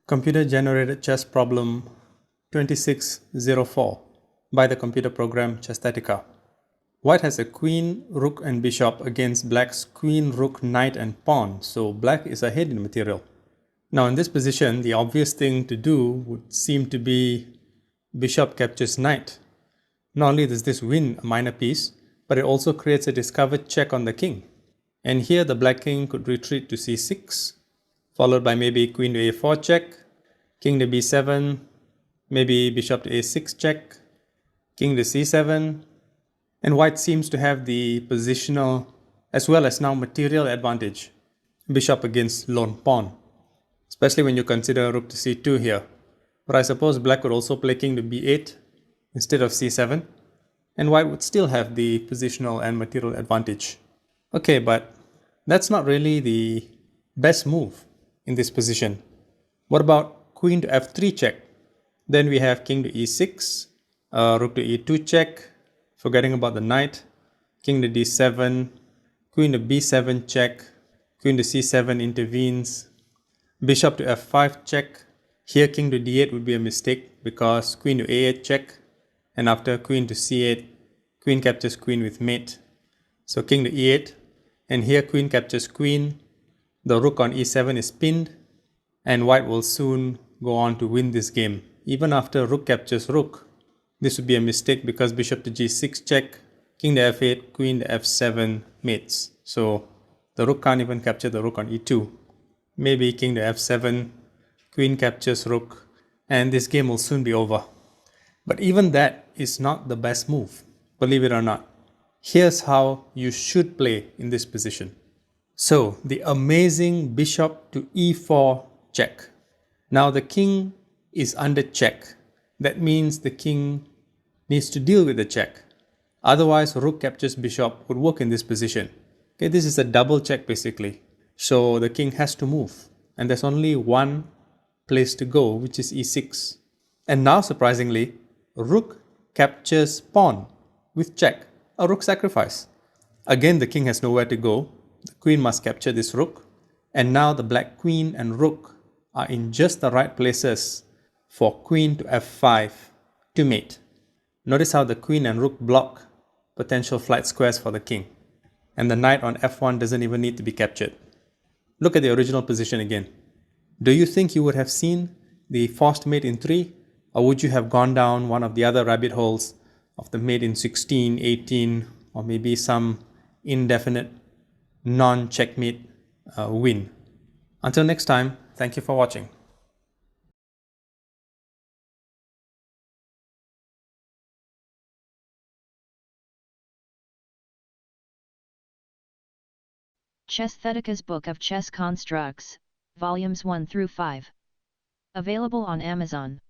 Computer-generated chess problem 2604 by the computer program Chesthetica. White has a queen, rook and bishop against black's queen, rook, knight and pawn, so black is ahead in material. Now in this position, the obvious thing to do would seem to be bishop captures knight. Not only does this win a minor piece, but it also creates a discovered check on the king. And here the black king could retreat to c6, followed by maybe queen to a4 check, king to b7, maybe bishop to a6 check, king to c7, and white seems to have the positional as well as now material advantage, bishop against lone pawn, especially when you consider rook to c2 here. But I suppose black would also play king to b8 instead of c7, and white would still have the positional and material advantage. Okay, but that's not really the best move in this position. What about queen to f3 check? Then we have king to e6, rook to e2 check, forgetting about the knight, king to d7, queen to b7 check, queen to c7 intervenes, bishop to f5 check. Here king to d8 would be a mistake because queen to a8 check, and after queen to c8, queen captures queen with mate. So king to e8, and here queen captures queen, the rook on e7 is pinned, and white will soon go on to win this game. Even after rook captures rook, this would be a mistake because bishop to g6 check, king to f8, queen to f7 mates. So the rook can't even capture the rook on e2. Maybe king to f7, queen captures rook, and this game will soon be over. But even that is not the best move, believe it or not. Here's how you should play in this position. So the amazing bishop to e4 check. Now the king is under check. That means the king needs to deal with the check. Otherwise, rook captures bishop would work in this position. Okay, this is a double check basically. So the king has to move. And there's only one place to go, which is e6. And now surprisingly, rook captures pawn with check. A rook sacrifice. Again, the king has nowhere to go. The queen must capture this rook. And now the black queen and rook are in just the right places for queen to f5 to mate. Notice how the queen and rook block potential flight squares for the king. And the knight on f1 doesn't even need to be captured. Look at the original position again. Do you think you would have seen the forced mate in 3? Or would you have gone down one of the other rabbit holes of the mate in 16, 18, or maybe some indefinite non-checkmate win? Until next time, thank you for watching. Chesthetica's Book of Chess Constructs, Volumes 1 through 5. Available on Amazon.